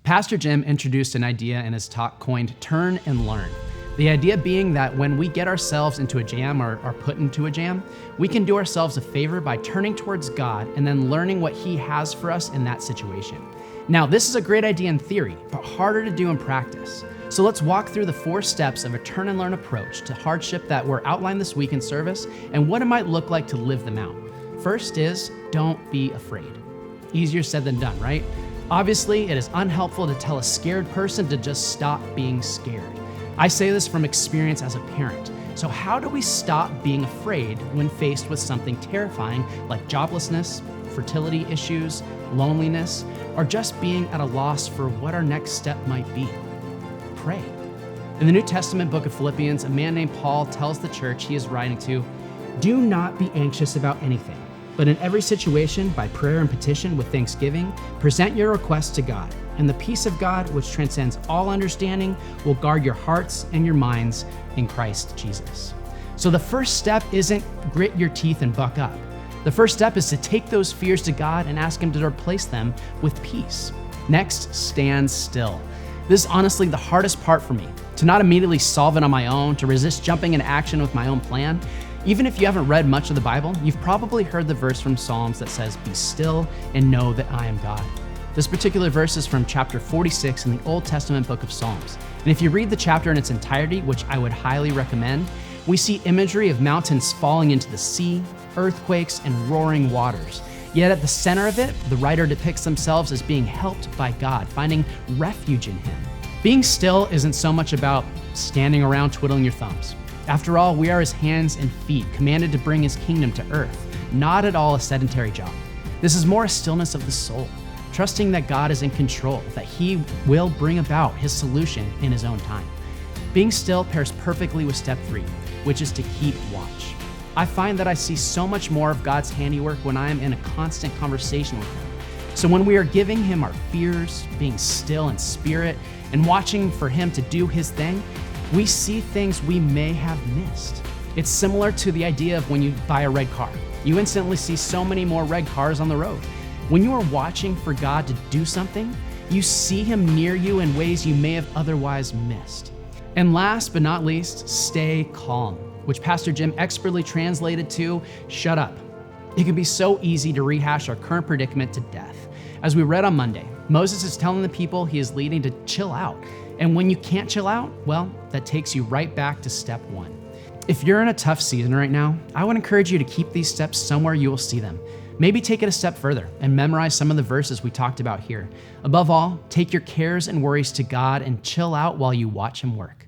Pastor Jim introduced an idea in his talk coined turn and learn. The idea being that when we get ourselves into a jam or are put into a jam, we can do ourselves a favor by turning towards God and then learning what He has for us in that situation. Now, this is a great idea in theory, but harder to do in practice. So let's walk through the 4 steps of a turn and learn approach to hardship that were outlined this week in service and what it might look like to live them out. First is, don't be afraid. Easier said than done, right? Obviously, it is unhelpful to tell a scared person to just stop being scared. I say this from experience as a parent. So how do we stop being afraid when faced with something terrifying like joblessness, fertility issues, loneliness, or just being at a loss for what our next step might be? Pray. In the New Testament book of Philippians, a man named Paul tells the church he is writing to, "Do not be anxious about anything, but in every situation, by prayer and petition with thanksgiving, present your requests to God. And the peace of God, which transcends all understanding, will guard your hearts and your minds in Christ Jesus." So the first step isn't grit your teeth and buck up. The first step is to take those fears to God and ask Him to replace them with peace. Next, stand still. This is honestly the hardest part for me, to not immediately solve it on my own, to resist jumping into action with my own plan. Even if you haven't read much of the Bible, you've probably heard the verse from Psalms that says, "Be still and know that I am God." This particular verse is from chapter 46 in the Old Testament book of Psalms. And if you read the chapter in its entirety, which I would highly recommend, we see imagery of mountains falling into the sea, earthquakes, and roaring waters. Yet at the center of it, the writer depicts themselves as being helped by God, finding refuge in Him. Being still isn't so much about standing around twiddling your thumbs. After all, we are His hands and feet, commanded to bring His kingdom to earth, not at all a sedentary job. This is more a stillness of the soul, trusting that God is in control, that He will bring about His solution in His own time. Being still pairs perfectly with step 3, which is to keep watch. I find that I see so much more of God's handiwork when I am in a constant conversation with Him. So when we are giving Him our fears, being still in spirit, and watching for Him to do His thing, we see things we may have missed. It's similar to the idea of when you buy a red car. You instantly see so many more red cars on the road. When you are watching for God to do something, you see Him near you in ways you may have otherwise missed. And last but not least, stay calm, which Pastor Jim expertly translated to, shut up. It can be so easy to rehash our current predicament to death. As we read on Monday, Moses is telling the people he is leading to chill out. And when you can't chill out, well, that takes you right back to step 1. If you're in a tough season right now, I would encourage you to keep these steps somewhere you will see them. Maybe take it a step further and memorize some of the verses we talked about here. Above all, take your cares and worries to God and chill out while you watch Him work.